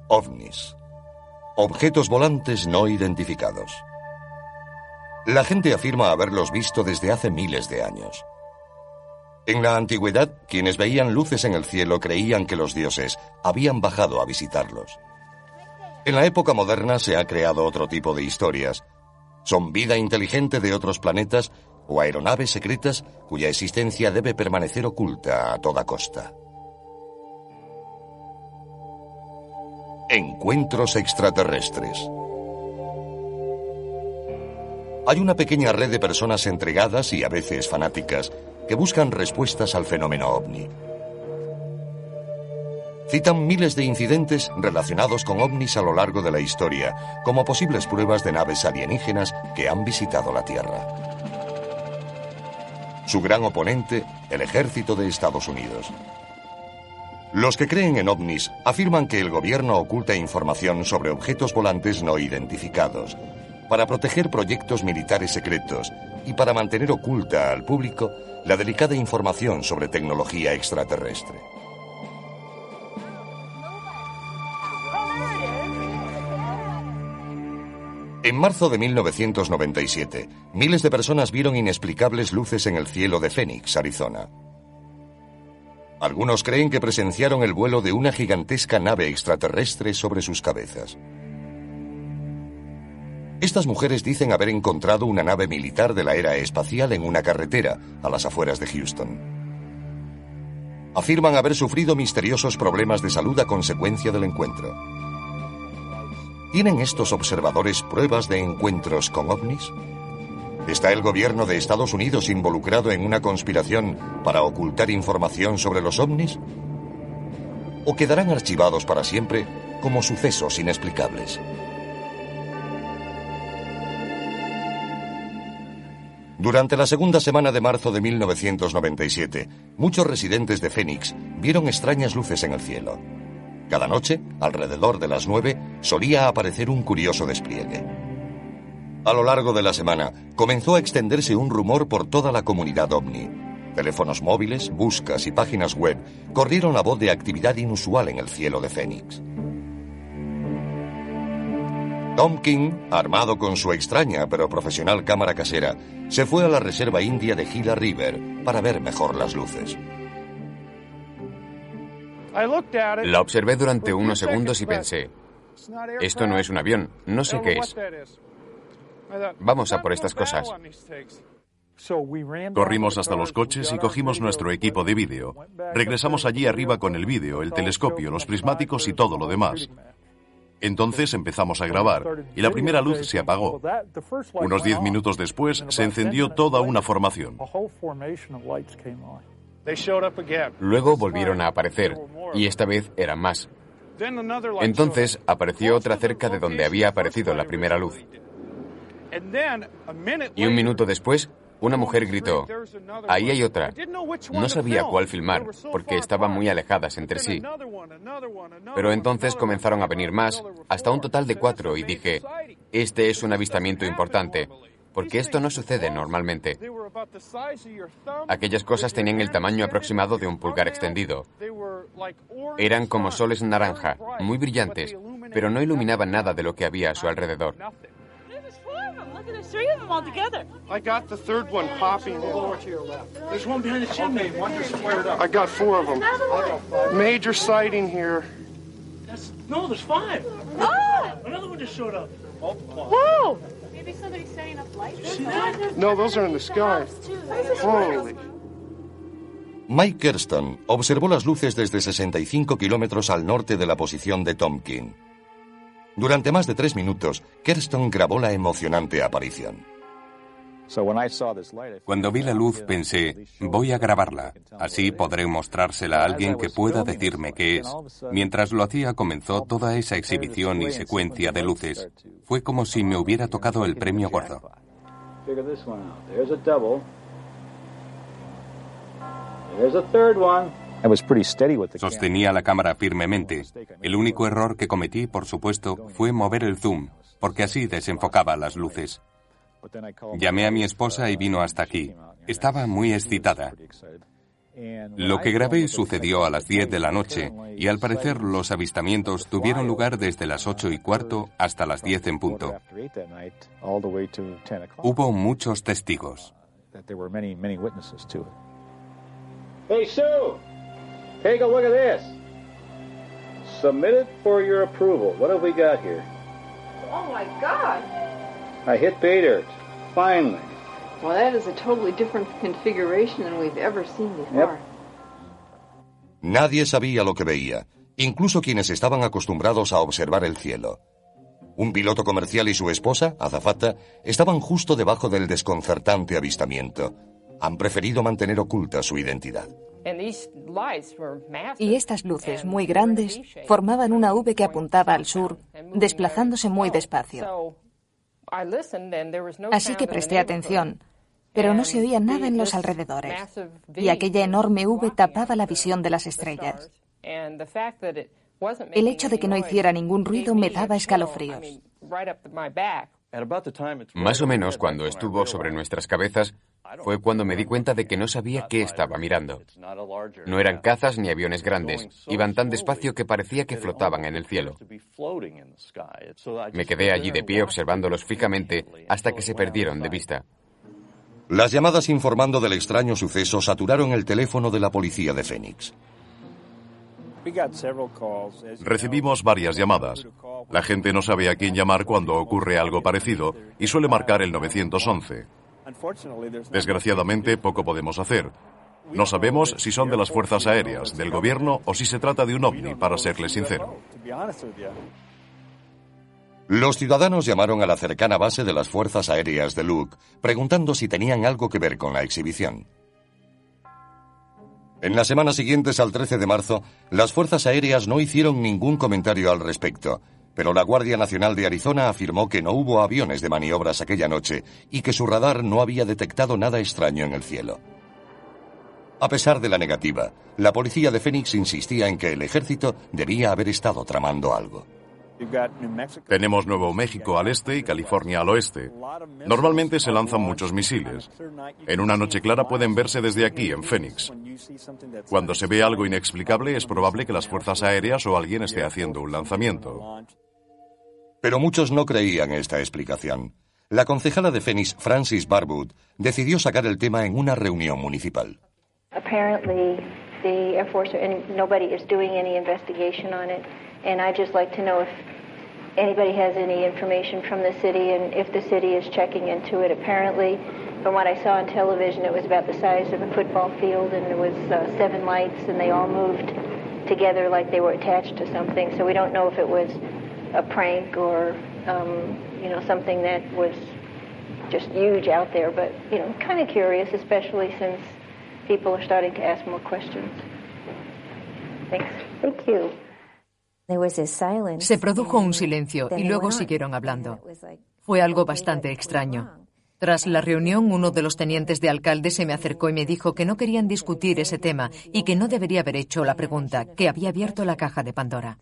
OVNIs. Objetos volantes no identificados. La gente afirma haberlos visto desde hace miles de años. En la antigüedad, quienes veían luces en el cielo creían que los dioses habían bajado a visitarlos. En la época moderna se ha creado otro tipo de historias. Son vida inteligente de otros planetas o aeronaves secretas cuya existencia debe permanecer oculta a toda costa. Encuentros extraterrestres. Hay una pequeña red de personas entregadas y a veces fanáticas que buscan respuestas al fenómeno ovni. Citan miles de incidentes relacionados con ovnis a lo largo de la historia, como posibles pruebas de naves alienígenas que han visitado la Tierra. Su gran oponente, el ejército de Estados Unidos. Los que creen en ovnis afirman que el gobierno oculta información sobre objetos volantes no identificados, para proteger proyectos militares secretos y para mantener oculta al público la delicada información sobre tecnología extraterrestre. En marzo de 1997, miles de personas vieron inexplicables luces en el cielo de Phoenix, Arizona. Algunos creen que presenciaron el vuelo de una gigantesca nave extraterrestre sobre sus cabezas. Estas mujeres dicen haber encontrado una nave militar de la era espacial en una carretera a las afueras de Houston. Afirman haber sufrido misteriosos problemas de salud a consecuencia del encuentro. ¿Tienen estos observadores pruebas de encuentros con ovnis? ¿Está el gobierno de Estados Unidos involucrado en una conspiración para ocultar información sobre los ovnis? ¿O quedarán archivados para siempre como sucesos inexplicables? Durante la segunda semana de marzo de 1997, muchos residentes de Phoenix vieron extrañas luces en el cielo. Cada noche, alrededor de las 9, solía aparecer un curioso despliegue. A lo largo de la semana, comenzó a extenderse un rumor por toda la comunidad ovni. Teléfonos móviles, buscas y páginas web corrieron la voz de actividad inusual en el cielo de Phoenix. Tom King, armado con su extraña pero profesional cámara casera, se fue a la reserva india de Gila River para ver mejor las luces. La observé durante unos segundos y pensé, esto no es un avión, no sé qué es. Vamos a por estas cosas. Corrimos hasta los coches y cogimos nuestro equipo de vídeo. Regresamos allí arriba con el vídeo, el telescopio, los prismáticos y todo lo demás. Entonces empezamos a grabar y la primera luz se apagó. Unos 10 minutos después se encendió toda una formación. Luego volvieron a aparecer y esta vez eran más. Entonces apareció otra cerca de donde había aparecido la primera luz. Y un minuto después, una mujer gritó, ahí hay otra. No sabía cuál filmar, porque estaban muy alejadas entre sí. Pero entonces comenzaron a venir más, hasta un total de 4, y dije, este es un avistamiento importante, porque esto no sucede normalmente. Aquellas cosas tenían el tamaño aproximado de un pulgar extendido. Eran como soles naranja, muy brillantes, pero no iluminaban nada de lo que había a su alrededor. There's 3 of them all together. I got the third one popping. There's one behind the chimney. One just squared up. I got 4 of them. Major sighting here. No, there's 5. Oh! Another one just showed up. Whoa! Maybe somebody's setting up lights. No, those are in the sky. Holy. Mike Kerston observó las luces desde 65 kilómetros al norte de la posición de Tom King. Durante más de 3 minutos, Kerston grabó la emocionante aparición. Cuando vi la luz pensé, voy a grabarla, así podré mostrársela a alguien que pueda decirme qué es. Mientras lo hacía comenzó toda esa exhibición y secuencia de luces. Fue como si me hubiera tocado el premio gordo. Sostenía la cámara firmemente. El único error que cometí, por supuesto, fue mover el zoom, porque así desenfocaba las luces. Llamé a mi esposa y vino hasta aquí. Estaba muy excitada. Lo que grabé sucedió a las 10 de la noche y al parecer los avistamientos tuvieron lugar desde las 8:15 hasta las 10 en punto. Hubo muchos testigos. Hey, Sue, take a look at this. Submitted for your approval. What have we got here? Oh my God! I hit pay dirt. Finally. Well, that is a totally different configuration than we've ever seen before. Nadie sabía lo que veía, incluso quienes estaban acostumbrados a observar el cielo. Un piloto comercial y su esposa, azafata, estaban justo debajo del desconcertante avistamiento. Han preferido mantener oculta su identidad. Y estas luces muy grandes formaban una V que apuntaba al sur, desplazándose muy despacio. Así que presté atención, pero no se oía nada en los alrededores, y aquella enorme V tapaba la visión de las estrellas. El hecho de que no hiciera ningún ruido me daba escalofríos. Más o menos cuando estuvo sobre nuestras cabezas fue cuando me di cuenta de que no sabía qué estaba mirando. No eran cazas ni aviones grandes, iban tan despacio que parecía que flotaban en el cielo. Me quedé allí de pie observándolos fijamente hasta que se perdieron de vista. Las llamadas informando del extraño suceso saturaron el teléfono de la policía de Phoenix. Recibimos varias llamadas. La gente no sabe a quién llamar cuando ocurre algo parecido y suele marcar el 911. Desgraciadamente, poco podemos hacer. No sabemos si son de las fuerzas aéreas, del gobierno o si se trata de un ovni, para serles sincero. Los ciudadanos llamaron a la cercana base de las fuerzas aéreas de Luke, preguntando si tenían algo que ver con la exhibición. En las semanas siguientes al 13 de marzo, las fuerzas aéreas no hicieron ningún comentario al respecto, pero la Guardia Nacional de Arizona afirmó que no hubo aviones de maniobras aquella noche y que su radar no había detectado nada extraño en el cielo. A pesar de la negativa, la policía de Phoenix insistía en que el ejército debía haber estado tramando algo. Tenemos Nuevo México al este y California al oeste. Normalmente se lanzan muchos misiles. En una noche clara pueden verse desde aquí, en Phoenix. Cuando se ve algo inexplicable, es probable que las fuerzas aéreas o alguien esté haciendo un lanzamiento. Pero muchos no creían esta explicación. La concejala de Phoenix, Frances Barwood, decidió sacar el tema en una reunión municipal. Apparently, the Air Force and nobody is doing any investigation on it, and I'd just like to know if anybody has any information from the city and if the city is checking into it. Apparently, from what I saw on television, it was about the size of a football field, and there was 7 lights, and they all moved together like they were attached to something. So we don't know if it was a prank or, something that was just huge out there. But, kind of curious, especially since people are starting to ask more questions. Thanks. Thank you. Se produjo un silencio y luego siguieron hablando. Fue algo bastante extraño. Tras la reunión, uno de los tenientes de alcalde se me acercó y me dijo que no querían discutir ese tema y que no debería haber hecho la pregunta, que había abierto la caja de Pandora.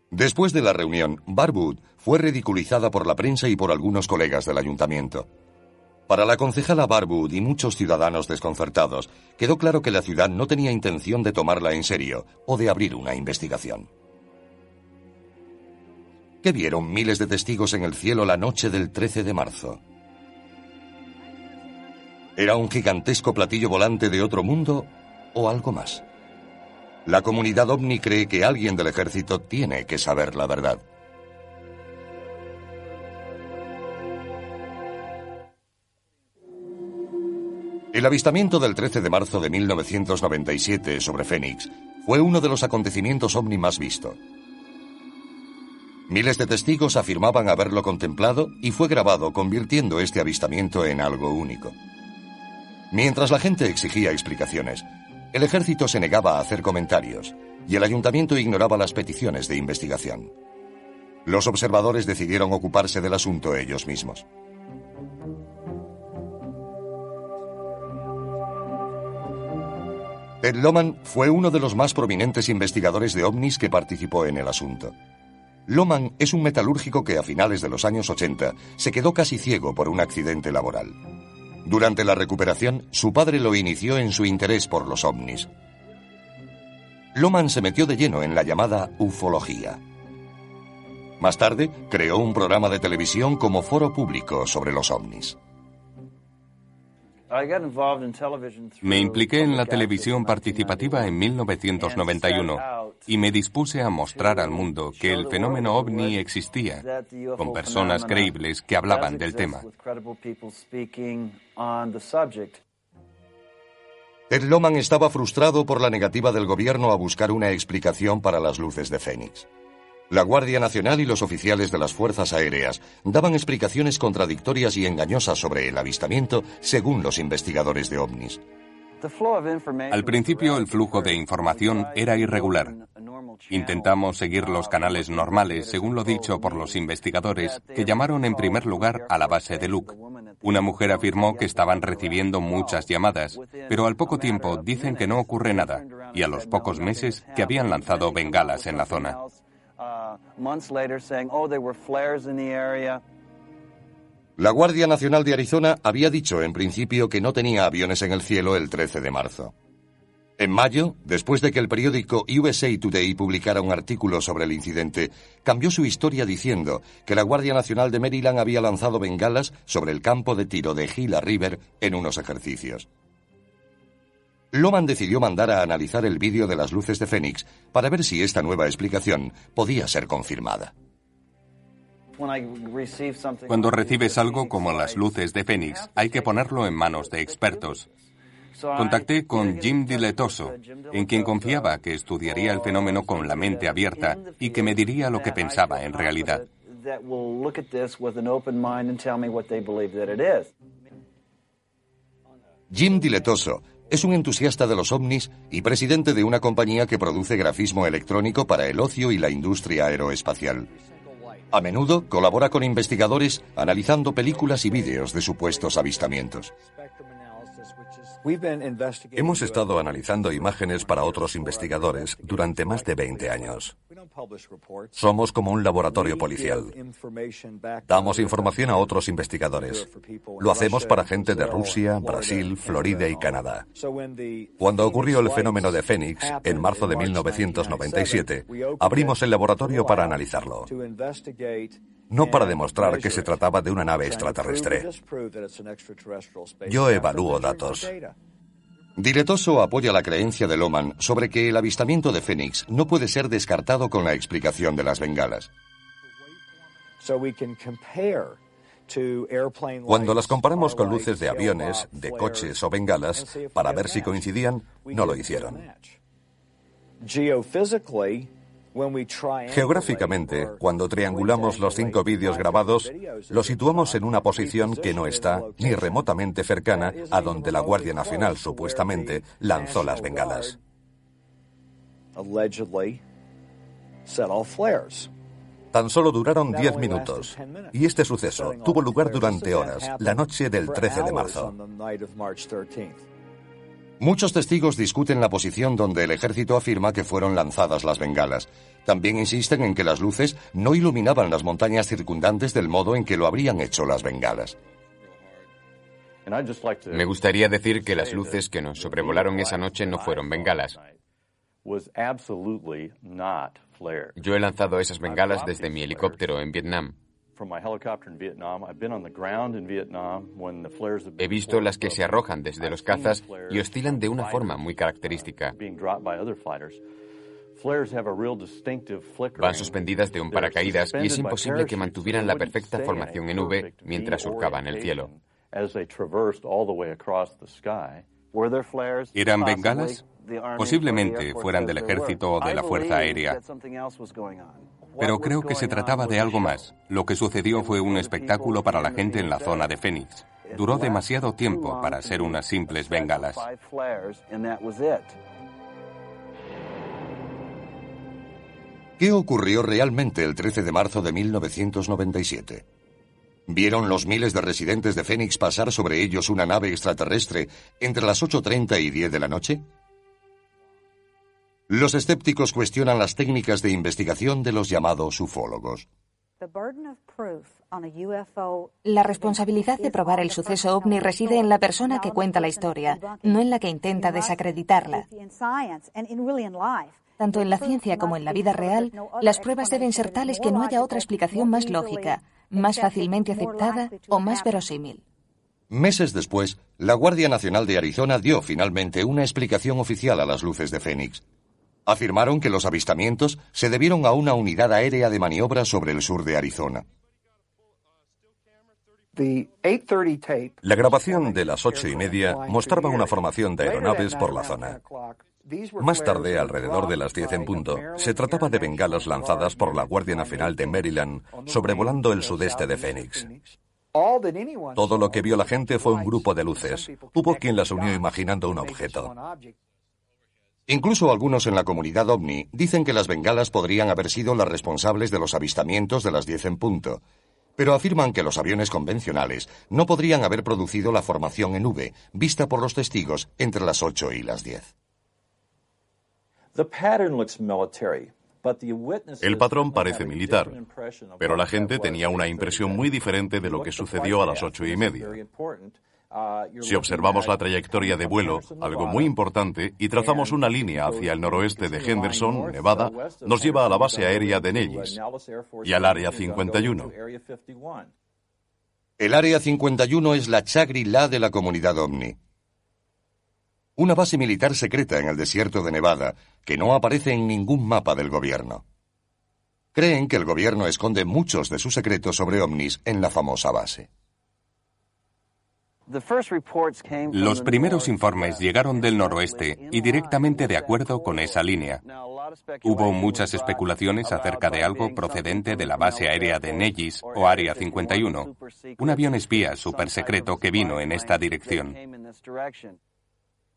Después de la reunión, Barwood fue ridiculizada por la prensa y por algunos colegas del ayuntamiento. Para la concejala Barwood y muchos ciudadanos desconcertados, quedó claro que la ciudad no tenía intención de tomarla en serio o de abrir una investigación. ¿Qué vieron miles de testigos en el cielo la noche del 13 de marzo? ¿Era un gigantesco platillo volante de otro mundo o algo más? La comunidad ovni cree que alguien del ejército tiene que saber la verdad. El avistamiento del 13 de marzo de 1997 sobre Phoenix fue uno de los acontecimientos ovni más visto. Miles de testigos afirmaban haberlo contemplado y fue grabado, convirtiendo este avistamiento en algo único. Mientras la gente exigía explicaciones, el ejército se negaba a hacer comentarios y el ayuntamiento ignoraba las peticiones de investigación. Los observadores decidieron ocuparse del asunto ellos mismos. Ted Lohman fue uno de los más prominentes investigadores de ovnis que participó en el asunto. Lohman es un metalúrgico que a finales de los años 80 se quedó casi ciego por un accidente laboral. Durante la recuperación, su padre lo inició en su interés por los ovnis. Lohmann se metió de lleno en la llamada ufología. Más tarde, creó un programa de televisión como foro público sobre los ovnis. Me impliqué en la televisión participativa en 1991 y me dispuse a mostrar al mundo que el fenómeno ovni existía, con personas creíbles que hablaban del tema. Ted Lohmann estaba frustrado por la negativa del gobierno a buscar una explicación para las luces de Fénix. La Guardia Nacional y los oficiales de las Fuerzas Aéreas daban explicaciones contradictorias y engañosas sobre el avistamiento según los investigadores de ovnis. Al principio el flujo de información era irregular. Intentamos seguir los canales normales, según lo dicho por los investigadores, que llamaron en primer lugar a la base de Luke. Una mujer afirmó que estaban recibiendo muchas llamadas, pero al poco tiempo dicen que no ocurre nada, y a los pocos meses que habían lanzado bengalas en la zona. La Guardia Nacional de Arizona había dicho en principio que no tenía aviones en el cielo el 13 de marzo. En mayo, después de que el periódico USA Today publicara un artículo sobre el incidente, cambió su historia diciendo que la Guardia Nacional de Maryland había lanzado bengalas sobre el campo de tiro de Gila River en unos ejercicios. Lohmann decidió mandar a analizar el vídeo de las luces de Fénix para ver si esta nueva explicación podía ser confirmada. Cuando recibes algo como las luces de Fénix, hay que ponerlo en manos de expertos. Contacté con Jim Diletoso, en quien confiaba que estudiaría el fenómeno con la mente abierta y que me diría lo que pensaba en realidad. Jim Diletoso es un entusiasta de los ovnis y presidente de una compañía que produce grafismo electrónico para el ocio y la industria aeroespacial. A menudo colabora con investigadores analizando películas y vídeos de supuestos avistamientos. Hemos estado analizando imágenes para otros investigadores durante más de 20 años. Somos como un laboratorio policial. Damos información a otros investigadores. Lo hacemos para gente de Rusia, Brasil, Florida y Canadá. Cuando ocurrió el fenómeno de Fénix, en marzo de 1997, abrimos el laboratorio para analizarlo. No para demostrar que se trataba de una nave extraterrestre. Yo evalúo datos. Diletoso apoya la creencia de Lohmann sobre que el avistamiento de Fénix no puede ser descartado con la explicación de las bengalas. Cuando las comparamos con luces de aviones, de coches o bengalas, para ver si coincidían, no lo hicieron. Geográficamente, cuando triangulamos los 5 vídeos grabados, lo situamos en una posición que no está ni remotamente cercana a donde la Guardia Nacional supuestamente lanzó las bengalas. Tan solo duraron 10 minutos, y este suceso tuvo lugar durante horas, la noche del 13 de marzo. Muchos testigos discuten la posición donde el ejército afirma que fueron lanzadas las bengalas. También insisten en que las luces no iluminaban las montañas circundantes del modo en que lo habrían hecho las bengalas. Me gustaría decir que las luces que nos sobrevolaron esa noche no fueron bengalas. Yo he lanzado esas bengalas desde mi helicóptero en Vietnam. He visto las que se arrojan desde los cazas y oscilan de una forma muy característica. Van suspendidas de un paracaídas y es imposible que mantuvieran la perfecta formación en V mientras surcaban el cielo. ¿Eran bengalas? Posiblemente fueran del ejército o de la Fuerza Aérea. Pero creo que se trataba de algo más. Lo que sucedió fue un espectáculo para la gente en la zona de Fénix. Duró demasiado tiempo para ser unas simples bengalas. ¿Qué ocurrió realmente el 13 de marzo de 1997? ¿Vieron los miles de residentes de Fénix pasar sobre ellos una nave extraterrestre entre las 8:30 y 10 de la noche? Los escépticos cuestionan las técnicas de investigación de los llamados ufólogos. La responsabilidad de probar el suceso ovni reside en la persona que cuenta la historia, no en la que intenta desacreditarla. Tanto en la ciencia como en la vida real, las pruebas deben ser tales que no haya otra explicación más lógica, más fácilmente aceptada o más verosímil. Meses después, la Guardia Nacional de Arizona dio finalmente una explicación oficial a las luces de Fénix. Afirmaron que los avistamientos se debieron a una unidad aérea de maniobra sobre el sur de Arizona. La grabación de las 8:30 mostraba una formación de aeronaves por la zona. Más tarde, alrededor de las 10 en punto, se trataba de bengalas lanzadas por la Guardia Nacional de Maryland sobrevolando el sudeste de Phoenix. Todo lo que vio la gente fue un grupo de luces. Hubo quien las unió imaginando un objeto. Incluso algunos en la comunidad ovni dicen que las bengalas podrían haber sido las responsables de los avistamientos de las 10 en punto, pero afirman que los aviones convencionales no podrían haber producido la formación en V, vista por los testigos entre las 8 y las 10. El patrón parece militar, pero la gente tenía una impresión muy diferente de lo que sucedió a las 8:30. Si observamos la trayectoria de vuelo, algo muy importante, y trazamos una línea hacia el noroeste de Henderson, Nevada, nos lleva a la base aérea de Nellis y al Área 51. El Área 51 es la Shangri-La de la comunidad ovni. Una base militar secreta en el desierto de Nevada que no aparece en ningún mapa del gobierno. Creen que el gobierno esconde muchos de sus secretos sobre ovnis en la famosa base. Los primeros informes llegaron del noroeste y directamente de acuerdo con esa línea. Hubo muchas especulaciones acerca de algo procedente de la base aérea de Nellis o Área 51, un avión espía supersecreto que vino en esta dirección.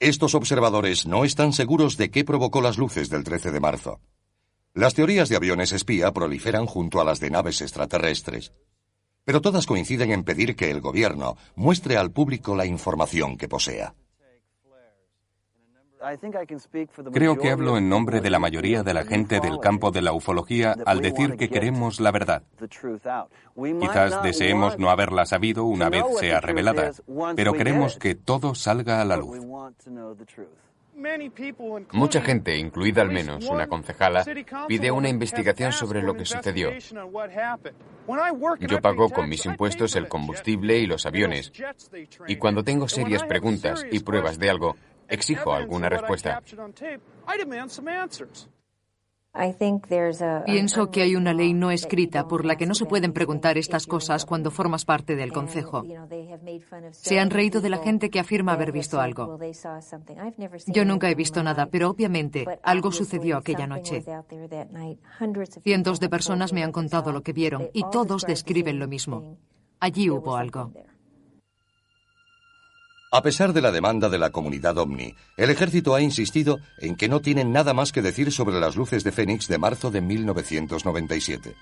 Estos observadores no están seguros de qué provocó las luces del 13 de marzo. Las teorías de aviones espía proliferan junto a las de naves extraterrestres, pero todas coinciden en pedir que el gobierno muestre al público la información que posea. Creo que hablo en nombre de la mayoría de la gente del campo de la ufología al decir que queremos la verdad. Quizás deseemos no haberla sabido una vez sea revelada, pero queremos que todo salga a la luz. Mucha gente, incluida al menos una concejala, pide una investigación sobre lo que sucedió. Yo pago con mis impuestos el combustible y los aviones, y cuando tengo serias preguntas y pruebas de algo, exijo alguna respuesta. Pienso que hay una ley no escrita por la que no se pueden preguntar estas cosas cuando formas parte del concejo. Se han reído de la gente que afirma haber visto algo. Yo nunca he visto nada, pero obviamente algo sucedió aquella noche. Cientos de personas me han contado lo que vieron y todos describen lo mismo. Allí hubo algo. A pesar de la demanda de la comunidad ovni, el ejército ha insistido en que no tienen nada más que decir sobre las luces de Fénix de marzo de 1997.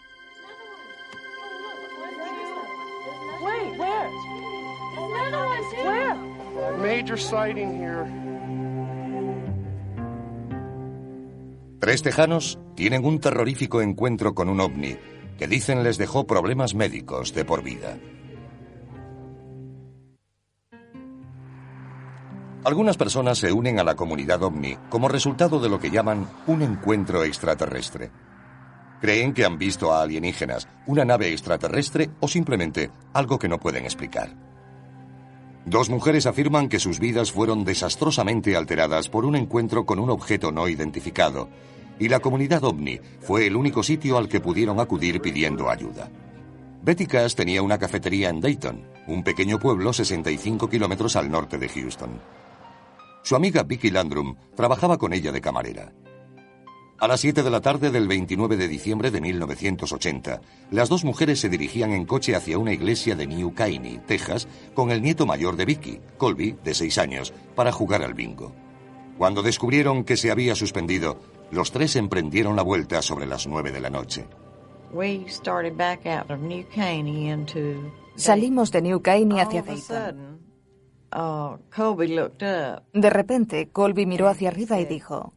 Major sighting here. 3 tejanos tienen un terrorífico encuentro con un ovni que dicen les dejó problemas médicos de por vida. Algunas personas se unen a la comunidad ovni como resultado de lo que llaman un encuentro extraterrestre. Creen que han visto a alienígenas, una nave extraterrestre o simplemente algo que no pueden explicar. 2 mujeres afirman que sus vidas fueron desastrosamente alteradas por un encuentro con un objeto no identificado, y la comunidad ovni fue el único sitio al que pudieron acudir pidiendo ayuda. Betty Cass tenía una cafetería en Dayton, un pequeño pueblo 65 kilómetros al norte de Houston. Su amiga Vicky Landrum trabajaba con ella de camarera. A las 7 de la tarde del 29 de diciembre de 1980, las 2 mujeres se dirigían en coche hacia una iglesia de New Caney, Texas, con el nieto mayor de Vicky, Colby, de 6 años, para jugar al bingo. Cuando descubrieron que se había suspendido, los 3 emprendieron la vuelta sobre las 9 de la noche. Salimos de New Caney hacia Dayton. De repente, Colby miró hacia arriba y dijo: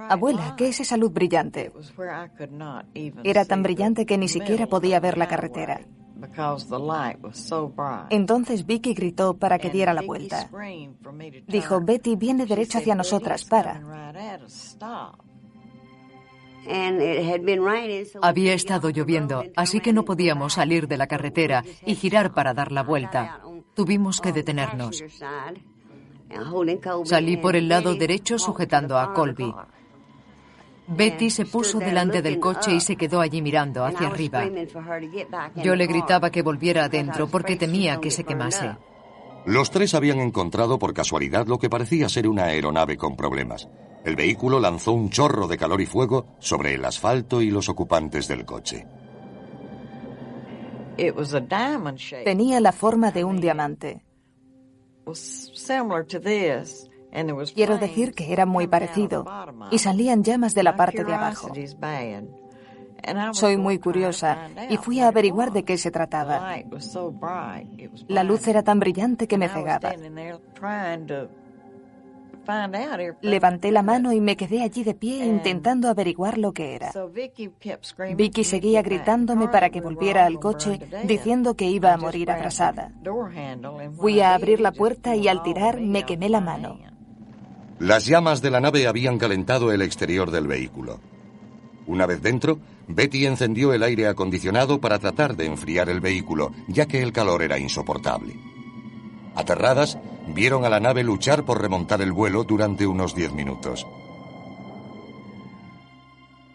Abuela, ¿qué es esa luz brillante? Era tan brillante que ni siquiera podía ver la carretera. Entonces Vicky gritó para que diera la vuelta. Dijo, Betty, viene derecho hacia nosotras, para. Había estado lloviendo, así que no podíamos salir de la carretera y girar para dar la vuelta. Tuvimos que detenernos. Salí por el lado derecho sujetando a Colby. Betty se puso delante del coche y se quedó allí mirando hacia arriba. Yo le gritaba que volviera adentro porque temía que se quemase. Los tres habían encontrado por casualidad lo que parecía ser una aeronave con problemas. El vehículo lanzó un chorro de calor y fuego sobre el asfalto y los ocupantes del coche. Tenía la forma de un diamante. Quiero decir que era muy parecido, y salían llamas de la parte de abajo. Soy muy curiosa y fui a averiguar de qué se trataba. La luz era tan brillante que me cegaba. Levanté la mano y me quedé allí de pie intentando averiguar lo que era. Vicky seguía gritándome para que volviera al coche, diciendo que iba a morir abrasada. Fui a abrir la puerta y al tirar me quemé la mano. Las llamas de la nave habían calentado el exterior del vehículo. Una vez dentro, Betty encendió el aire acondicionado para tratar de enfriar el vehículo, ya que el calor era insoportable. Aterradas, vieron a la nave luchar por remontar el vuelo durante unos 10 minutos.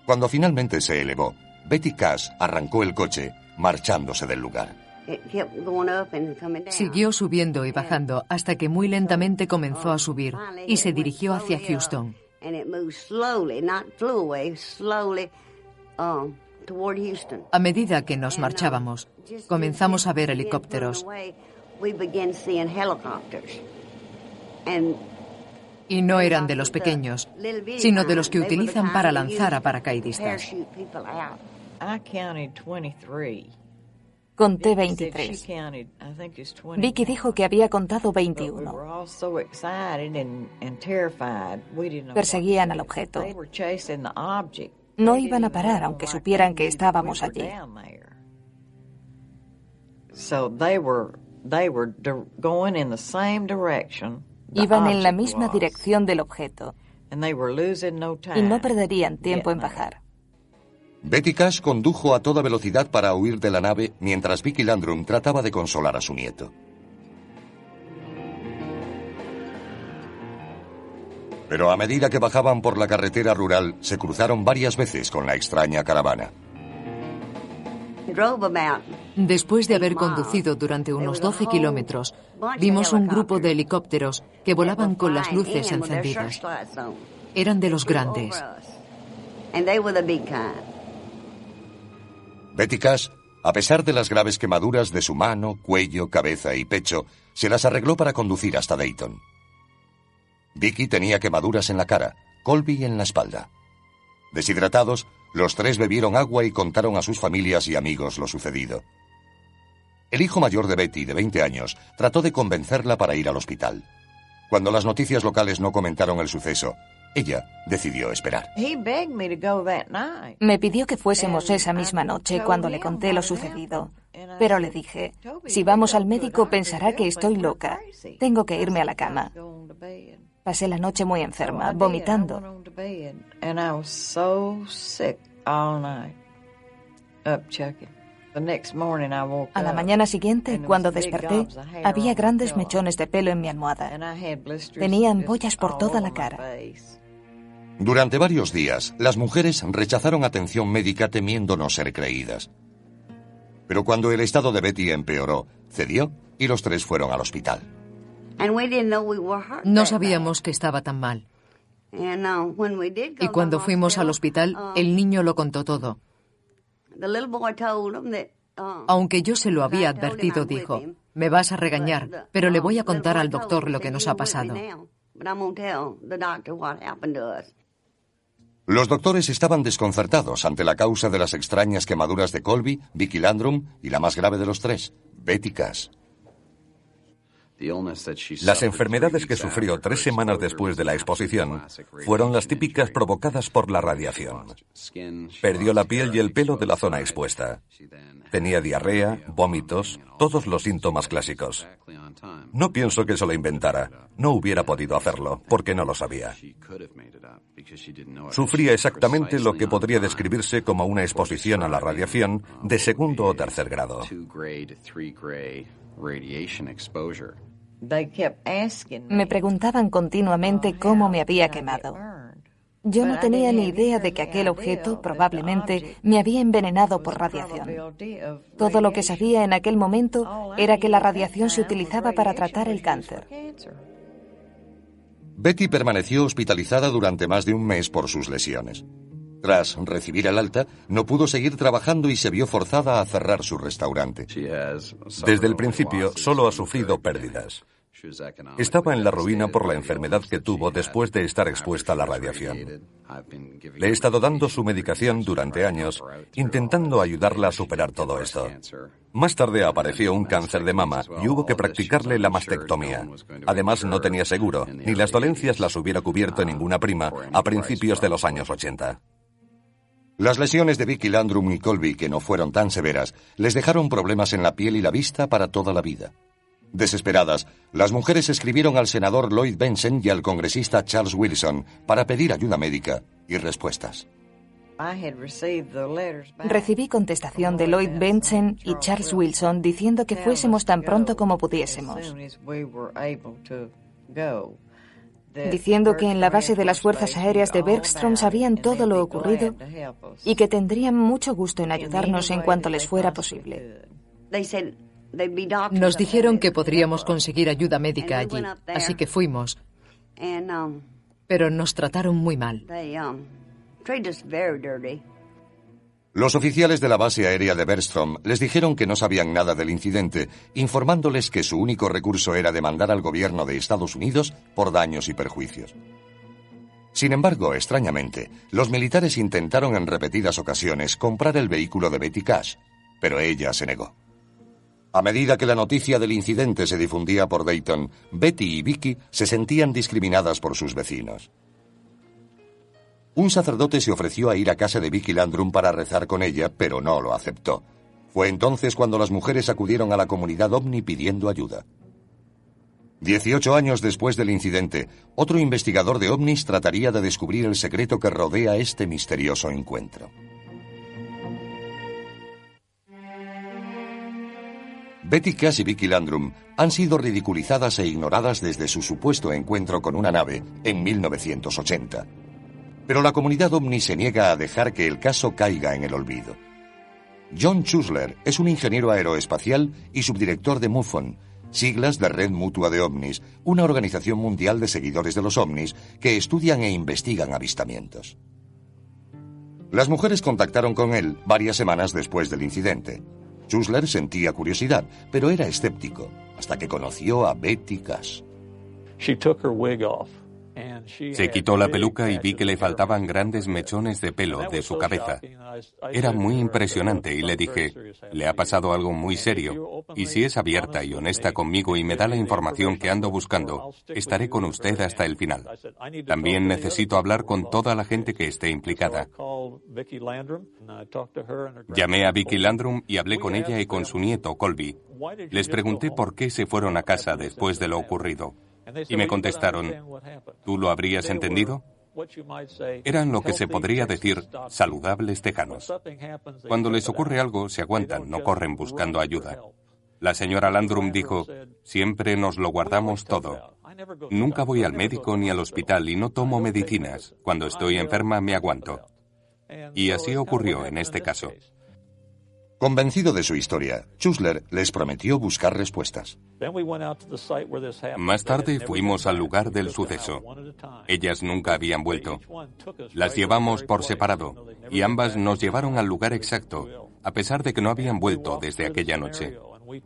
Cuando finalmente se elevó, Betty Cash arrancó el coche, marchándose del lugar. Siguió subiendo y bajando hasta que muy lentamente comenzó a subir y se dirigió hacia Houston. A medida que nos marchábamos, comenzamos a ver helicópteros. Y no eran de los pequeños, sino de los que utilizan para lanzar a paracaidistas. Conté 23. Vicky dijo que había contado 21. Perseguían al objeto. No iban a parar aunque supieran que estábamos allí. Iban en la misma dirección del objeto y no perderían tiempo en bajar. Betty Cash condujo a toda velocidad para huir de la nave mientras Vicky Landrum trataba de consolar a su nieto. Pero a medida que bajaban por la carretera rural, se cruzaron varias veces con la extraña caravana. Después de haber conducido durante unos 12 kilómetros, vimos un grupo de helicópteros que volaban con las luces encendidas. Eran de los grandes. Betty Cash, a pesar de las graves quemaduras de su mano, cuello, cabeza y pecho, se las arregló para conducir hasta Dayton. Vicky tenía quemaduras en la cara, Colby en la espalda. Deshidratados, los tres bebieron agua y contaron a sus familias y amigos lo sucedido. El hijo mayor de Betty, de 20 años, trató de convencerla para ir al hospital. Cuando las noticias locales no comentaron el suceso, ella decidió esperar. Me pidió que fuésemos esa misma noche cuando le conté lo sucedido. Pero le dije, si vamos al médico pensará que estoy loca. Tengo que irme a la cama. Pasé la noche muy enferma, vomitando. A la mañana siguiente, cuando desperté, había grandes mechones de pelo en mi almohada. Tenía ampollas por toda la cara. Durante varios días, las mujeres rechazaron atención médica temiendo no ser creídas. Pero cuando el estado de Betty empeoró, cedió y los tres fueron al hospital. No sabíamos que estaba tan mal. Y cuando fuimos al hospital, el niño lo contó todo. Aunque yo se lo había advertido, dijo, me vas a regañar, pero le voy a contar al doctor lo que nos ha pasado. Los doctores estaban desconcertados ante la causa de las extrañas quemaduras de Colby, Vicky Landrum y la más grave de los tres, Betty Cash. Las enfermedades que sufrió 3 semanas después de la exposición fueron las típicas provocadas por la radiación. Perdió la piel y el pelo de la zona expuesta. Tenía diarrea, vómitos, todos los síntomas clásicos. No pienso que se lo inventara. No hubiera podido hacerlo, porque no lo sabía. Sufría exactamente lo que podría describirse como una exposición a la radiación de 2º o 3er grado. Me preguntaban continuamente cómo me había quemado. Yo no tenía ni idea de que aquel objeto probablemente me había envenenado por radiación. Todo lo que sabía en aquel momento era que la radiación se utilizaba para tratar el cáncer. Betty permaneció hospitalizada durante más de un mes por sus lesiones. Tras recibir el alta, no pudo seguir trabajando y se vio forzada a cerrar su restaurante. Desde el principio solo ha sufrido pérdidas. Estaba en la ruina por la enfermedad que tuvo después de estar expuesta a la radiación. Le he estado dando su medicación durante años, intentando ayudarla a superar todo esto. Más tarde apareció un cáncer de mama y hubo que practicarle la mastectomía. Además, no tenía seguro, ni las dolencias las hubiera cubierto ninguna prima a principios de los años 80. Las lesiones de Vicky Landrum y Colby, que no fueron tan severas, les dejaron problemas en la piel y la vista para toda la vida. Desesperadas, las mujeres escribieron al senador Lloyd Bentsen y al congresista Charles Wilson para pedir ayuda médica y respuestas. Recibí contestación de Lloyd Bentsen y Charles Wilson diciendo que fuésemos tan pronto como pudiésemos. Diciendo que en la base de las Fuerzas Aéreas de Bergstrom sabían todo lo ocurrido y que tendrían mucho gusto en ayudarnos en cuanto les fuera posible. Nos dijeron que podríamos conseguir ayuda médica allí, así que fuimos. Pero nos trataron muy mal. Los oficiales de la base aérea de Bergstrom les dijeron que no sabían nada del incidente, informándoles que su único recurso era demandar al gobierno de Estados Unidos por daños y perjuicios. Sin embargo, extrañamente, los militares intentaron en repetidas ocasiones comprar el vehículo de Betty Cash, pero ella se negó. A medida que la noticia del incidente se difundía por Dayton, Betty y Vicky se sentían discriminadas por sus vecinos. Un sacerdote se ofreció a ir a casa de Vicky Landrum para rezar con ella, pero no lo aceptó. Fue entonces cuando las mujeres acudieron a la comunidad ovni pidiendo ayuda. 18 años después del incidente, otro investigador de ovnis trataría de descubrir el secreto que rodea este misterioso encuentro. Betty Cash y Vicky Landrum han sido ridiculizadas e ignoradas desde su supuesto encuentro con una nave en 1980. Pero la comunidad ovni se niega a dejar que el caso caiga en el olvido. John Schuessler es un ingeniero aeroespacial y subdirector de MUFON, siglas de Red Mutua de OVNIs, una organización mundial de seguidores de los ovnis que estudian e investigan avistamientos. Las mujeres contactaron con él varias semanas después del incidente. Schuessler sentía curiosidad, pero era escéptico, hasta que conoció a Betty Cash. Se quitó la peluca y vi que le faltaban grandes mechones de pelo de su cabeza. Era muy impresionante y le dije, le ha pasado algo muy serio, y si es abierta y honesta conmigo y me da la información que ando buscando, estaré con usted hasta el final. También necesito hablar con toda la gente que esté implicada. Llamé a Vicky Landrum y hablé con ella y con su nieto, Colby. Les pregunté por qué se fueron a casa después de lo ocurrido. Y me contestaron, ¿tú lo habrías entendido? Eran lo que se podría decir saludables tejanos. Cuando les ocurre algo, se aguantan, no corren buscando ayuda. La señora Landrum dijo, siempre nos lo guardamos todo. Nunca voy al médico ni al hospital y no tomo medicinas. Cuando estoy enferma me aguanto. Y así ocurrió en este caso. Convencido de su historia, Schuessler les prometió buscar respuestas. Más tarde fuimos al lugar del suceso. Ellas nunca habían vuelto. Las llevamos por separado y ambas nos llevaron al lugar exacto, a pesar de que no habían vuelto desde aquella noche.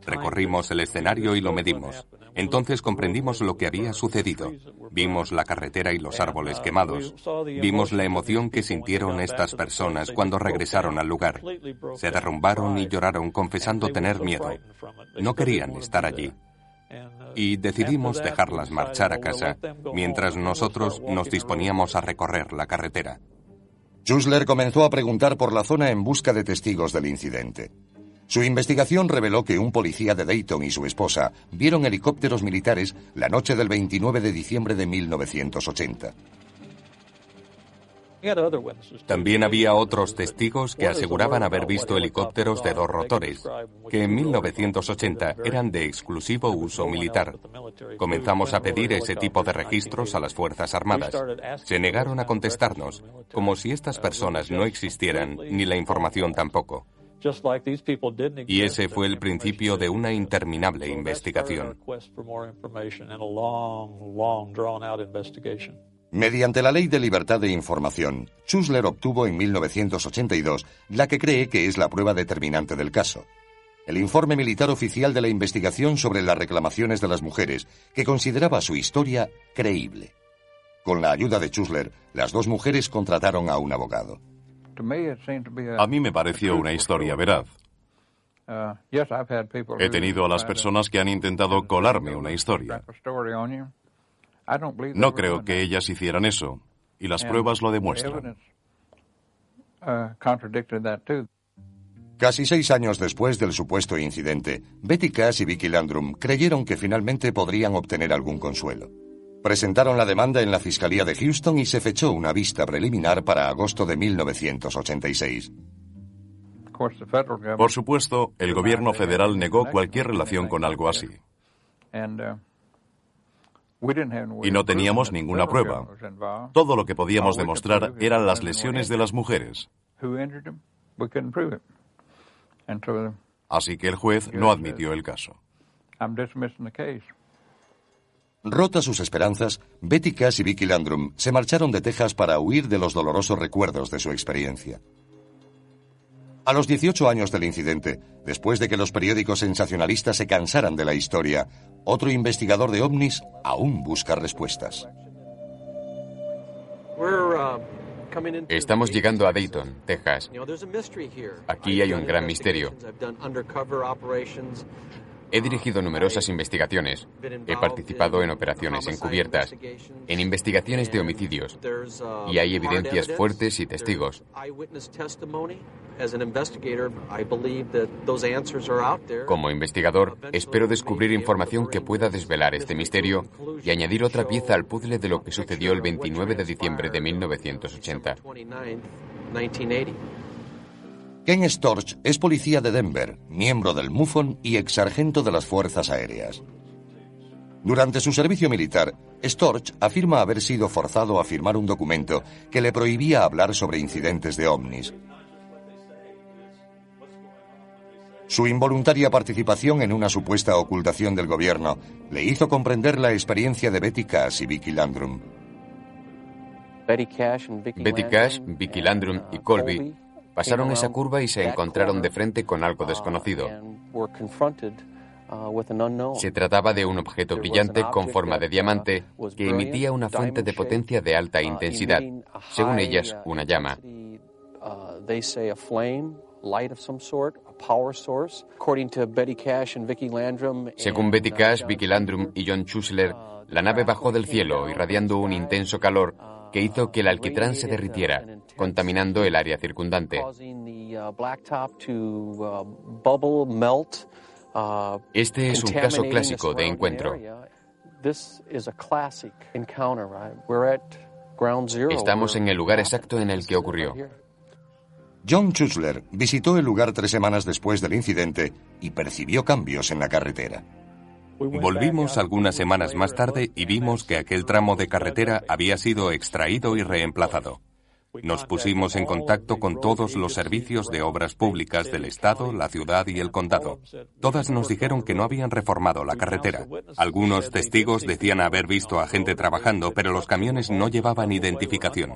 Recorrimos el escenario y lo medimos. Entonces comprendimos lo que había sucedido. Vimos la carretera y los árboles quemados. Vimos la emoción que sintieron estas personas cuando regresaron al lugar. Se derrumbaron y lloraron confesando tener miedo. No querían estar allí. y decidimos dejarlas marchar a casa mientras nosotros nos disponíamos a recorrer la carretera. Chusler comenzó a preguntar por la zona en busca de testigos del incidente. Su investigación reveló que un policía de Dayton y su esposa vieron helicópteros militares la noche del 29 de diciembre de 1980. También había otros testigos que aseguraban haber visto helicópteros de 2 rotores, que en 1980 eran de exclusivo uso militar. Comenzamos a pedir ese tipo de registros a las Fuerzas Armadas. Se negaron a contestarnos, como si estas personas no existieran, ni la información tampoco. Y ese fue el principio de una interminable investigación. Mediante la Ley de Libertad de Información, Chusler obtuvo en 1982 la que cree que es la prueba determinante del caso: el informe militar oficial de la investigación sobre las reclamaciones de las mujeres, que consideraba su historia creíble. Con la ayuda de Chusler, las 2 mujeres contrataron a un abogado. A mí me pareció una historia veraz. He tenido a las personas que han intentado colarme una historia. No creo que ellas hicieran eso, y las pruebas lo demuestran. Casi 6 años después del supuesto incidente, Betty Cash y Vicky Landrum creyeron que finalmente podrían obtener algún consuelo. Presentaron la demanda en la Fiscalía de Houston y se fechó una vista preliminar para agosto de 1986. Por supuesto, el gobierno federal negó cualquier relación con algo así. Y no teníamos ninguna prueba. Todo lo que podíamos demostrar eran las lesiones de las mujeres. Así que el juez no admitió el caso. Rotas sus esperanzas, Betty Cash y Vicky Landrum se marcharon de Texas para huir de los dolorosos recuerdos de su experiencia. A los 18 años del incidente, después de que los periódicos sensacionalistas se cansaran de la historia, otro investigador de ovnis aún busca respuestas. Estamos llegando a Dayton, Texas. Aquí hay un gran misterio. He dirigido numerosas investigaciones. He participado en operaciones encubiertas, en investigaciones de homicidios, y hay evidencias fuertes y testigos. Como investigador, espero descubrir información que pueda desvelar este misterio y añadir otra pieza al puzzle de lo que sucedió el 29 de diciembre de 1980. Ken Storch es policía de Denver, miembro del MUFON y exsargento de las Fuerzas Aéreas. Durante su servicio militar, Storch afirma haber sido forzado a firmar un documento que le prohibía hablar sobre incidentes de ovnis. Su involuntaria participación en una supuesta ocultación del gobierno le hizo comprender la experiencia de Betty Cash y Vicky Landrum. Betty Cash, Vicky Landrum y Colby pasaron esa curva y se encontraron de frente con algo desconocido. Se trataba de un objeto brillante con forma de diamante que emitía una fuente de potencia de alta intensidad, según ellas, una llama. Según Betty Cash, Vicky Landrum y John Chusler, la nave bajó del cielo irradiando un intenso calor que hizo que el alquitrán se derritiera, contaminando el área circundante. Este es un caso clásico de encuentro. Estamos en el lugar exacto en el que ocurrió. John Chusler visitó el lugar 3 semanas después del incidente y percibió cambios en la carretera. Volvimos algunas semanas más tarde y vimos que aquel tramo de carretera había sido extraído y reemplazado. Nos pusimos en contacto con todos los servicios de obras públicas del estado, la ciudad y el condado. Todas nos dijeron que no habían reformado la carretera. Algunos testigos decían haber visto a gente trabajando, pero los camiones no llevaban identificación.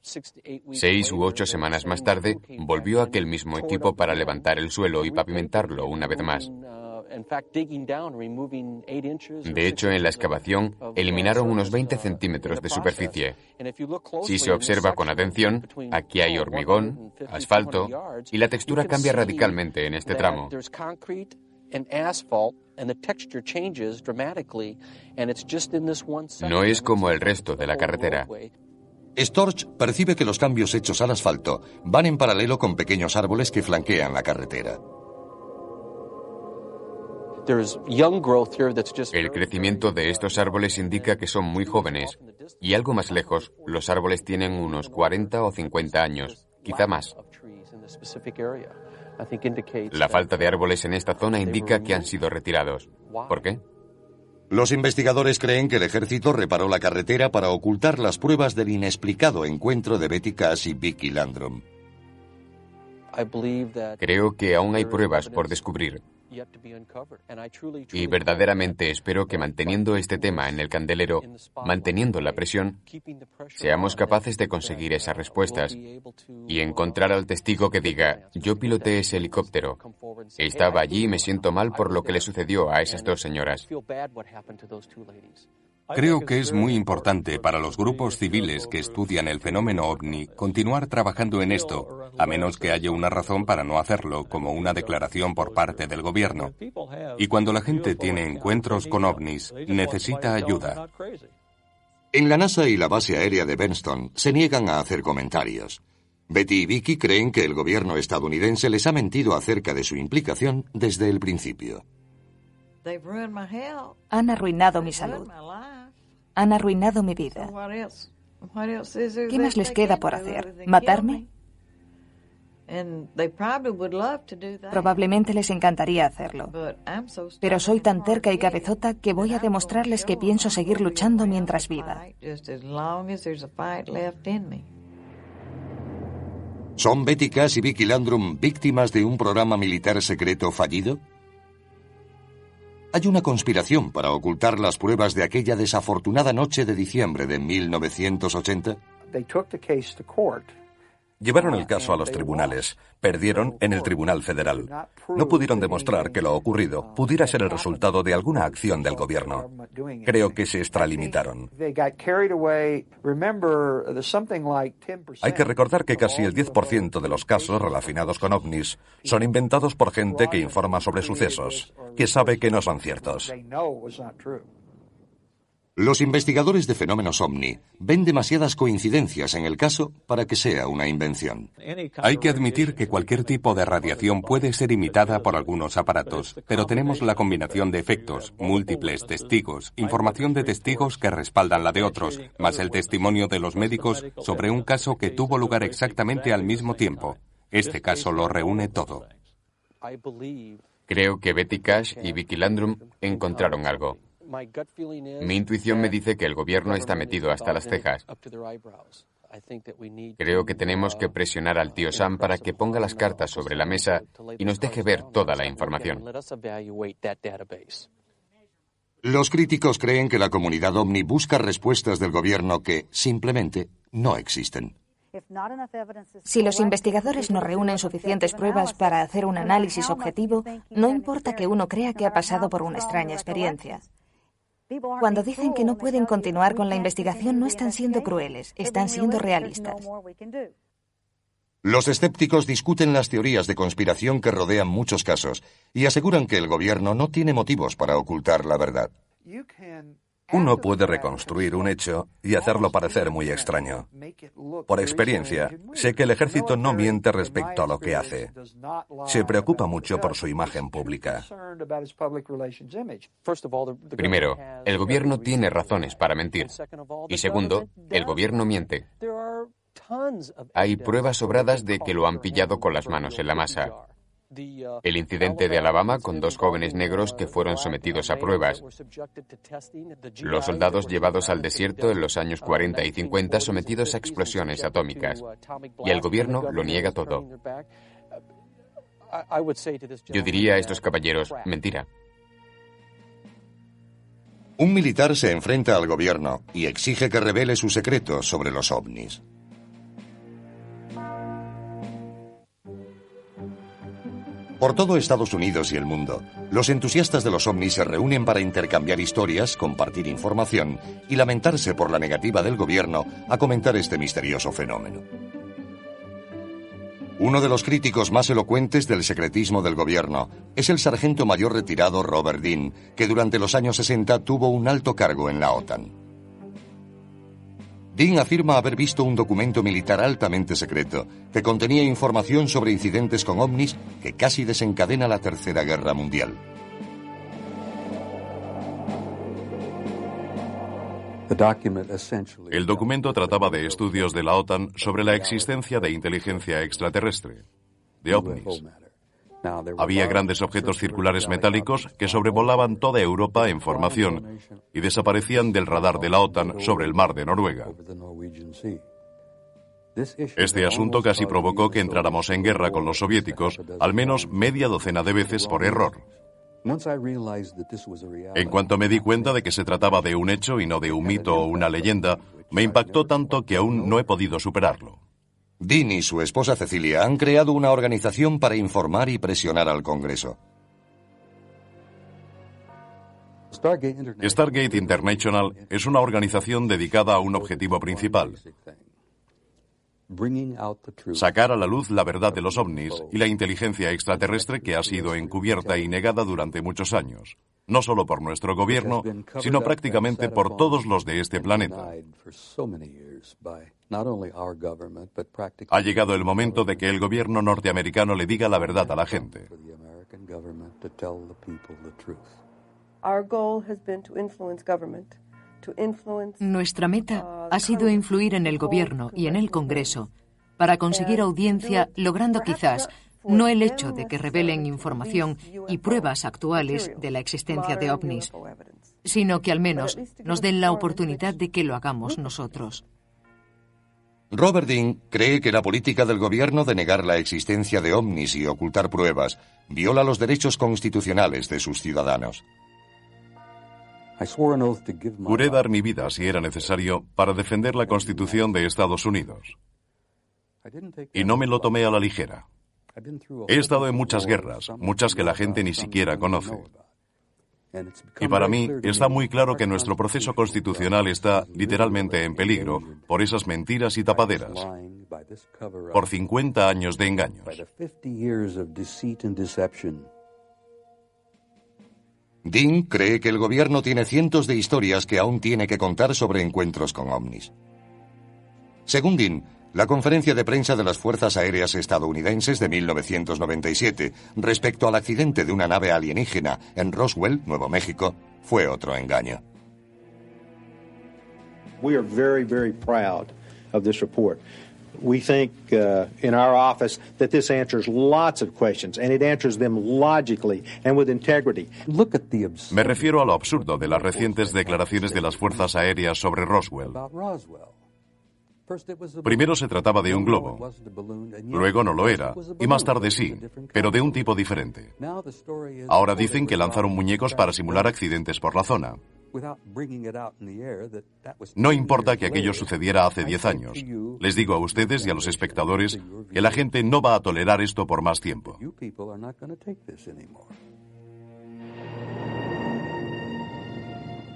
6 u 8 semanas más tarde, volvió aquel mismo equipo para levantar el suelo y pavimentarlo una vez más. De hecho, en la excavación, eliminaron unos 20 centímetros de superficie. Si se observa con atención, aquí hay hormigón, asfalto, y la textura cambia radicalmente en este tramo. No es como el resto de la carretera. Storch percibe que los cambios hechos al asfalto van en paralelo con pequeños árboles que flanquean la carretera. El crecimiento de estos árboles indica que son muy jóvenes, y algo más lejos, los árboles tienen unos 40 o 50 años, quizá más. La falta de árboles en esta zona indica que han sido retirados. ¿Por qué? Los investigadores creen que el ejército reparó la carretera para ocultar las pruebas del inexplicado encuentro de Betty Cash y Vicky Landrum. Creo que aún hay pruebas por descubrir. Y verdaderamente espero que manteniendo este tema en el candelero, manteniendo la presión, seamos capaces de conseguir esas respuestas y encontrar al testigo que diga: yo piloté ese helicóptero, estaba allí y me siento mal por lo que le sucedió a esas dos señoras. Creo que es muy importante para los grupos civiles que estudian el fenómeno ovni continuar trabajando en esto, a menos que haya una razón para no hacerlo, como una declaración por parte del gobierno. Y cuando la gente tiene encuentros con ovnis, necesita ayuda. En la NASA y la base aérea de Benston se niegan a hacer comentarios. Betty y Vicky creen que el gobierno estadounidense les ha mentido acerca de su implicación desde el principio. Han arruinado mi salud. Han arruinado mi vida. ¿Qué más les queda por hacer? ¿Matarme? Probablemente les encantaría hacerlo. Pero soy tan terca y cabezota que voy a demostrarles que pienso seguir luchando mientras viva. ¿Son Betty Cash y Vicky Landrum víctimas de un programa militar secreto fallido? Hay una conspiración para ocultar las pruebas de aquella desafortunada noche de diciembre de 1980. Llevaron el caso a los tribunales. Perdieron en el Tribunal Federal. No pudieron demostrar que lo ocurrido pudiera ser el resultado de alguna acción del gobierno. Creo que se extralimitaron. Hay que recordar que casi el 10% de los casos relacionados con ovnis son inventados por gente que informa sobre sucesos, que sabe que no son ciertos. Los investigadores de fenómenos ovni ven demasiadas coincidencias en el caso para que sea una invención. Hay que admitir que cualquier tipo de radiación puede ser imitada por algunos aparatos, pero tenemos la combinación de efectos, múltiples testigos, información de testigos que respaldan la de otros, más el testimonio de los médicos sobre un caso que tuvo lugar exactamente al mismo tiempo. Este caso lo reúne todo. Creo que Betty Cash y Vicky Landrum encontraron algo. Mi intuición me dice que el gobierno está metido hasta las cejas. Creo que tenemos que presionar al tío Sam para que ponga las cartas sobre la mesa y nos deje ver toda la información. Los críticos creen que la comunidad ovni busca respuestas del gobierno que, simplemente, no existen. Si los investigadores no reúnen suficientes pruebas para hacer un análisis objetivo, no importa que uno crea que ha pasado por una extraña experiencia. Cuando dicen que no pueden continuar con la investigación, no están siendo crueles, están siendo realistas. Los escépticos discuten las teorías de conspiración que rodean muchos casos y aseguran que el gobierno no tiene motivos para ocultar la verdad. Uno puede reconstruir un hecho y hacerlo parecer muy extraño. Por experiencia, sé que el ejército no miente respecto a lo que hace. Se preocupa mucho por su imagen pública. Primero, el gobierno tiene razones para mentir. Y segundo, el gobierno miente. Hay pruebas sobradas de que lo han pillado con las manos en la masa. El incidente de Alabama con 2 jóvenes negros que fueron sometidos a pruebas. Los soldados llevados al desierto en los años 40 y 50 sometidos a explosiones atómicas. Y el gobierno lo niega todo. Yo diría a estos caballeros, mentira. Un militar se enfrenta al gobierno y exige que revele sus secretos sobre los ovnis. Por todo Estados Unidos y el mundo, los entusiastas de los ovnis se reúnen para intercambiar historias, compartir información y lamentarse por la negativa del gobierno a comentar este misterioso fenómeno. Uno de los críticos más elocuentes del secretismo del gobierno es el sargento mayor retirado Robert Dean, que durante los años 60 tuvo un alto cargo en la OTAN. Dean afirma haber visto un documento militar altamente secreto que contenía información sobre incidentes con ovnis que casi desencadena la Tercera Guerra Mundial. El documento trataba de estudios de la OTAN sobre la existencia de inteligencia extraterrestre, de ovnis. Había grandes objetos circulares metálicos que sobrevolaban toda Europa en formación y desaparecían del radar de la OTAN sobre el mar de Noruega. Este asunto casi provocó que entráramos en guerra con los soviéticos al menos media docena de veces por error. En cuanto me di cuenta de que se trataba de un hecho y no de un mito o una leyenda, me impactó tanto que aún no he podido superarlo. Dean y su esposa Cecilia han creado una organización para informar y presionar al Congreso. Stargate International es una organización dedicada a un objetivo principal: sacar a la luz la verdad de los ovnis y la inteligencia extraterrestre que ha sido encubierta y negada durante muchos años, no solo por nuestro gobierno, sino prácticamente por todos los de este planeta. Ha llegado el momento de que el gobierno norteamericano le diga la verdad a la gente. Nuestra meta ha sido influir en el gobierno y en el Congreso para conseguir audiencia, logrando quizás no el hecho de que revelen información y pruebas actuales de la existencia de ovnis, sino que al menos nos den la oportunidad de que lo hagamos nosotros. Robert Dean cree que la política del gobierno de negar la existencia de ovnis y ocultar pruebas viola los derechos constitucionales de sus ciudadanos. Juré dar mi vida, si era necesario, para defender la Constitución de Estados Unidos. Y no me lo tomé a la ligera. He estado en muchas guerras, muchas que la gente ni siquiera conoce. Y para mí está muy claro que nuestro proceso constitucional está literalmente en peligro por esas mentiras y tapaderas, por 50 años de engaños. Dean cree que el gobierno tiene cientos de historias que aún tiene que contar sobre encuentros con ovnis. Según Dean, la conferencia de prensa de las Fuerzas Aéreas estadounidenses de 1997 respecto al accidente de una nave alienígena en Roswell, Nuevo México, fue otro engaño. We are very, very proud of this report. We think in our office that this answers lots of questions, and it answers them logically and with integrity. Me refiero a lo absurdo de las recientes declaraciones de las Fuerzas Aéreas sobre Roswell. Primero se trataba de un globo, luego no lo era, y más tarde sí, pero de un tipo diferente. Ahora dicen que lanzaron muñecos para simular accidentes por la zona. No importa que aquello sucediera hace 10 años. Les digo a ustedes y a los espectadores que la gente no va a tolerar esto por más tiempo.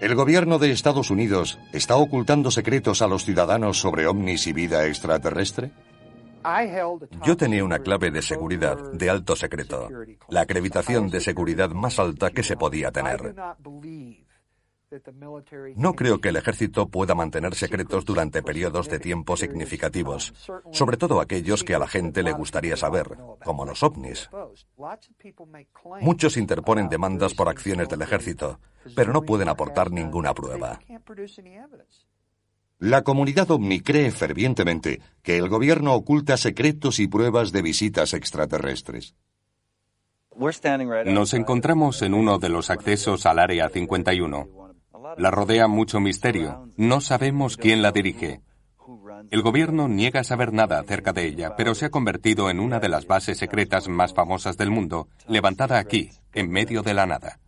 ¿El gobierno de Estados Unidos está ocultando secretos a los ciudadanos sobre ovnis y vida extraterrestre? Yo tenía una clave de seguridad de alto secreto, la acreditación de seguridad más alta que se podía tener. No creo que el ejército pueda mantener secretos durante periodos de tiempo significativos, sobre todo aquellos que a la gente le gustaría saber, como los ovnis. Muchos interponen demandas por acciones del ejército, pero no pueden aportar ninguna prueba. La comunidad ovni cree fervientemente que el gobierno oculta secretos y pruebas de visitas extraterrestres. Nos encontramos en uno de los accesos al Área 51. La rodea mucho misterio. No sabemos quién la dirige. El gobierno niega saber nada acerca de ella, pero se ha convertido en una de las bases secretas más famosas del mundo, levantada aquí, en medio de la nada.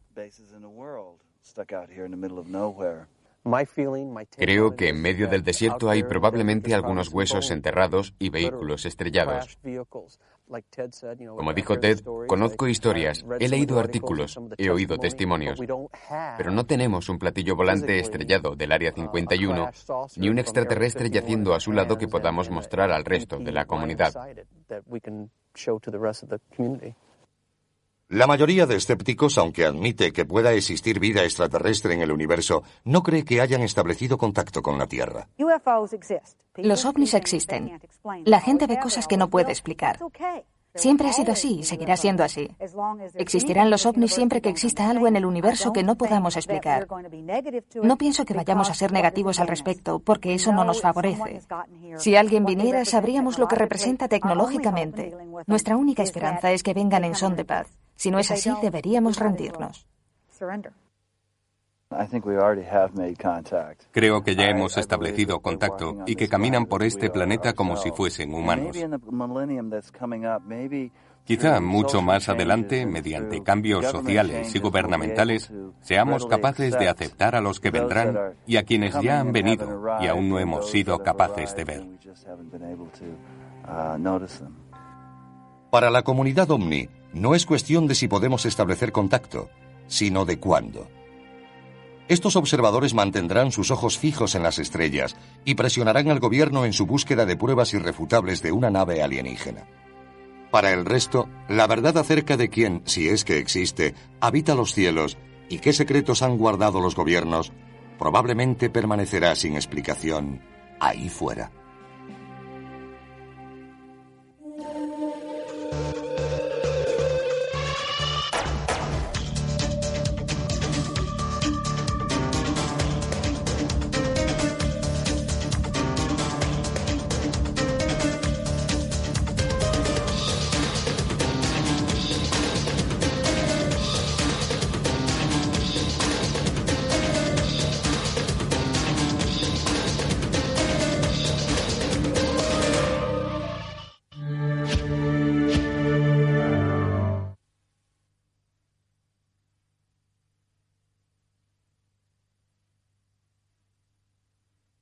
Creo que en medio del desierto hay probablemente algunos huesos enterrados y vehículos estrellados. Como dijo Ted, conozco historias, he leído artículos, he oído testimonios, pero no tenemos un platillo volante estrellado del Área 51, ni un extraterrestre yaciendo a su lado que podamos mostrar al resto de la comunidad. La mayoría de escépticos, aunque admite que pueda existir vida extraterrestre en el universo, no cree que hayan establecido contacto con la Tierra. Los ovnis existen. La gente ve cosas que no puede explicar. Siempre ha sido así y seguirá siendo así. Existirán los ovnis siempre que exista algo en el universo que no podamos explicar. No pienso que vayamos a ser negativos al respecto, porque eso no nos favorece. Si alguien viniera, sabríamos lo que representa tecnológicamente. Nuestra única esperanza es que vengan en son de paz. Si no es así, deberíamos rendirnos. Creo que ya hemos establecido contacto y que caminan por este planeta como si fuesen humanos. Quizá mucho más adelante, mediante cambios sociales y gubernamentales, seamos capaces de aceptar a los que vendrán y a quienes ya han venido y aún no hemos sido capaces de ver. Para la comunidad OVNI, no es cuestión de si podemos establecer contacto, sino de cuándo. Estos observadores mantendrán sus ojos fijos en las estrellas y presionarán al gobierno en su búsqueda de pruebas irrefutables de una nave alienígena. Para el resto, la verdad acerca de quién, si es que existe, habita los cielos y qué secretos han guardado los gobiernos, probablemente permanecerá sin explicación ahí fuera.